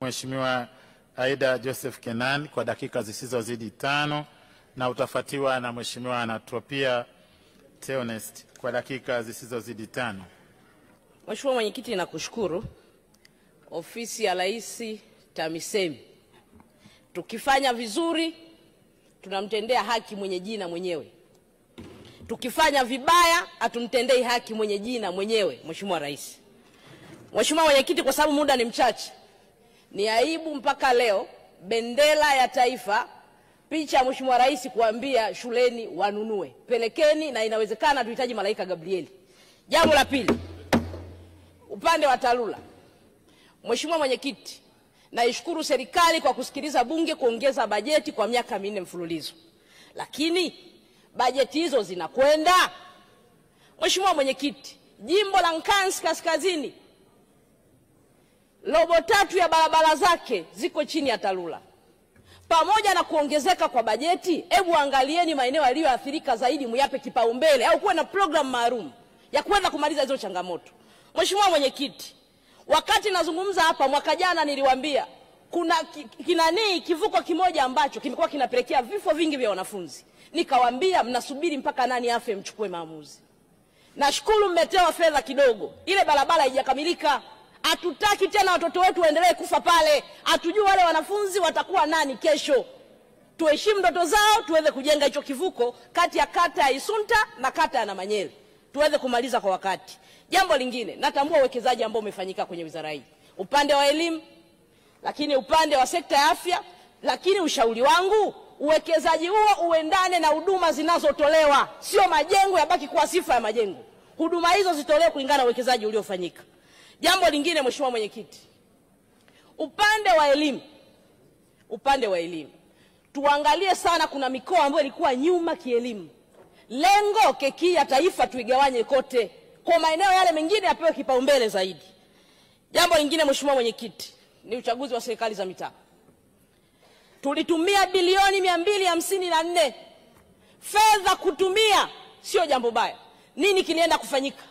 Mheshimiwa Aida Joseph Kenan kwa dakika zisizozidi 5 na utafuatiwa na Mheshimiwa Anatropia Theonest kwa dakika zisizozidi 5. Mheshimiwa Mwenyekiti, nakushukuru. Ofisi ya Rais TAMISEMI, tukifanya vizuri tunamtendea haki mwenye jina mwenyewe. Tukifanya vibaya hatumtendei haki mwenye jina mwenyewe, Mheshimiwa Rais. Mheshimiwa Mwenyekiti, kwa sababu muda ni mchache, ni aibu mpaka leo bendera ya taifa, picha ya Mheshimiwa Rais kuambia shuleni wanunue. Pelekeni, na inawezekana tuhitaji malaika Gabrieli. Jambo la pili, upande wa TARURA. Mheshimiwa Mwenyekiti, naishukuru serikali kwa kusikiliza bunge kuongeza bajeti kwa miaka 4 mfululizo. Lakini bajeti hizo zinakwenda. Mheshimiwa Mwenyekiti, jimbo la Nkasi Kaskazini, robo 3 ya barabara zake ziko chini ya TARURA. Pamoja na kuongezeka kwa bajeti, hebu angalieni maeneo yaliyoathirika zaidi, muyape kipaumbele au kuwe na program maalum ya kuweza kumaliza hizo changamoto. Mheshimiwa Mwenyekiti, wakati nazungumza hapa mwaka jana niliwaambia kuna kivuko kimoja ambacho kimekuwa kinapelekea vifo vingi vya wanafunzi. Nikawaambia mnasubiri mpaka nani afe mchukue maamuzi. Nashukuru mmetewa fedha kidogo. Ile barabara haijakamilika. Hatutaki tena watoto wetu waendelee kufa pale. Hatujui wale wanafunzi watakuwa nani kesho. Tuheshimu ndoto zao, tuweze kujenga hicho kivuko kati ya kata ya Isunta na kata ya Namanyele. Tuweze kumaliza kwa wakati. Jambo lingine, natambua uwekezaji ambao umefanyika kwenye wizara hii. Upande wa elimu, lakini upande wa sekta ya afya, lakini ushauri wangu, uwekezaji huo uendane na huduma zinazotolewa. Sio majengo yabaki kuwa sifa ya majengo. Huduma hizo zitolewe kulingana na uwekezaji uliofanyika. Jambo lingine, Mheshimiwa Mwenyekiti, upande wa elimu, tuangalie sana, kuna mikoa ambayo ilikuwa nyuma kielimu. Lengo keki ya taifa tuigawanye kote, kwa maeneo yale mengine yapewe kipaumbele zaidi. Jambo lingine, Mheshimiwa Mwenyekiti, ni uchaguzi wa serikali za mitaa. Tulitumia bilioni 254. Fedha kutumia sio jambo baya. Nini kilienda kufanyika?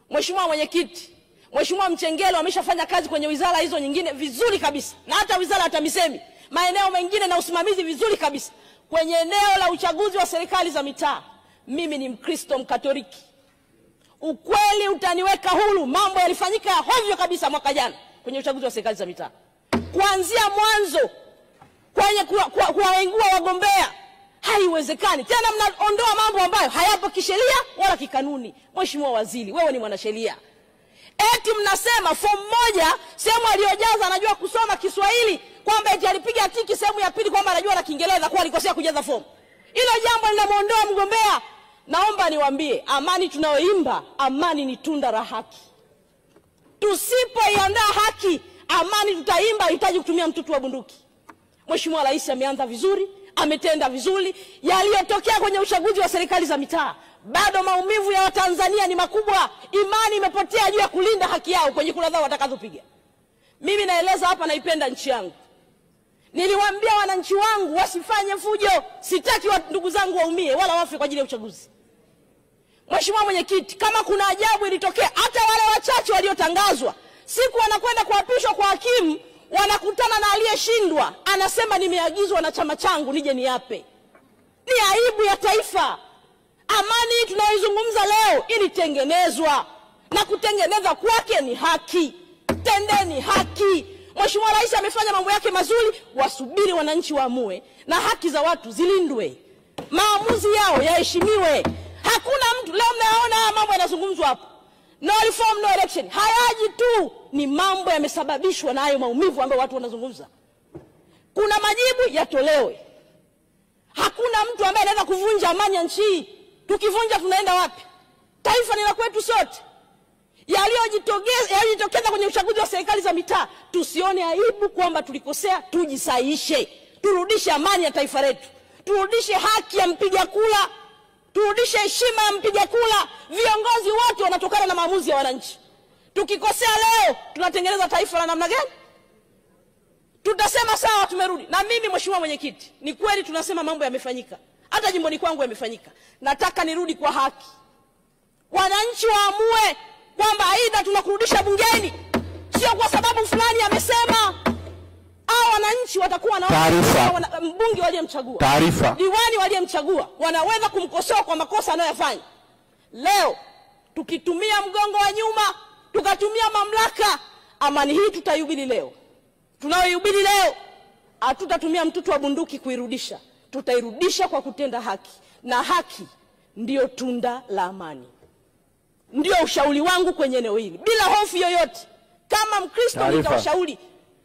Mheshimiwa Mwenyekiti, Mheshimiwa Mchengelo ameshafanya kazi kwenye wizara hizo nyingine vizuri kabisa, na hata wizara ya TAMISEMI maeneo mengine na usimamizi vizuri kabisa. Kwenye eneo la uchaguzi wa serikali za mitaa, mimi ni Mkristo Mkatoliki. Ukweli utaniweka huru, mambo yalifanyika ya hovyo kabisa mwaka jana kwenye uchaguzi wa serikali za mitaa. Kuanzia mwanzo kwenye kuwaengua wagombea haiwezekani. Tena mnaondoa mambo ambayo hayapo kisheria wala kikanuni. Mheshimiwa Waziri, wewe ni mwanasheria. Eti mnasema form moja sehemu aliyojaza anajua kusoma Kiswahili, kwamba eti alipiga tiki sehemu ya pili kwamba anajua na Kiingereza, kwa alikosea kujaza form. Hilo jambo linamuondoa mgombea. Naomba niwaambie, amani tunayoimba, amani ni tunda la haki. Tusipoiandaa haki, amani tutaimba hitaji kutumia mtutu wa bunduki. Mheshimiwa Rais ameanza vizuri, ametenda vizuri. Yaliyotokea kwenye uchaguzi wa serikali za mitaa, bado maumivu ya Watanzania ni makubwa. Imani imepotea juu ya kulinda haki yao kwenye kura zao watakazopiga. Mimi naeleza hapa, naipenda nchi yangu. Niliwaambia wananchi wangu wasifanye fujo. Sitaki ndugu zangu waumie wala wafe kwa ajili ya uchaguzi. Mheshimiwa Mwenyekiti, kama kuna ajabu ilitokea, hata wale wachache waliotangazwa, siku wanakwenda kuapishwa kwa hakimu, wanakutana na aliyeshindwa, anasema nimeagizwa na chama changu nije niape. Ni aibu ya taifa. Amani tunayoizungumza leo ilitengenezwa, na kutengeneza kwake ni haki. Tendeni haki. Mheshimiwa Rais amefanya mambo yake mazuri, wasubiri wananchi waamue, na haki za watu zilindwe, maamuzi yao yaheshimiwe. Hakuna mtu leo mnaona mambo yanazungumzwa hapa, no reform no election, hayaji tu, ni mambo yamesababishwa na hayo maumivu ambayo watu wanazungumza. Kuna majibu yatolewe. Hakuna mtu ambaye anaweza kuvunja amani ya nchi hii. Tukivunja tunaenda wapi? Taifa ni la kwetu sote. Yaliyojitokeza kwenye uchaguzi wa serikali za mitaa, tusione aibu kwamba tulikosea, tujisahihishe. Turudishe amani ya taifa letu. Turudishe haki ya mpiga kura. Turudishe heshima ya mpiga kura. Viongozi wote wanatokana na maamuzi ya wananchi. Tukikosea leo, tunatengeneza taifa la namna gani? Tutasema sawa tumerudi. Na mimi Mheshimiwa Mwenyekiti, ni kweli tunasema mambo yamefanyika. Hata jimboni kwangu yamefanyika. Nataka nirudi kwa haki. Wananchi waamue kwamba aidha tunakurudisha bungeni, sio sio kwa sababu fulani amesema. Hao wananchi watakuwa na mbunge waliyemchagua, diwani waliyemchagua, wanaweza kumkosoa kwa makosa anayofanya. Leo tukitumia mgongo wa nyuma, tukatumia mamlaka, amani hii tutayubili leo. Tunayoyubili leo hatutatumia mtutu wa bunduki kuirudisha. Tutairudisha kwa kutenda haki, na haki ndio tunda la amani. Ndio ushauri wangu kwenye eneo hili, bila hofu yoyote. Kama Mkristo nitawashauri,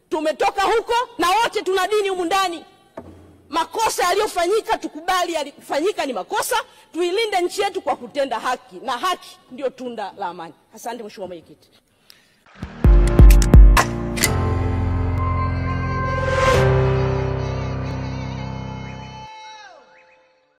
tumetoka huko na wote tuna dini humu ndani. Makosa yaliyofanyika tukubali, yalifanyika ni makosa, tuilinde nchi yetu kwa kutenda haki, na haki ndio tunda la amani. Asante Mheshimiwa Mwenyekiti.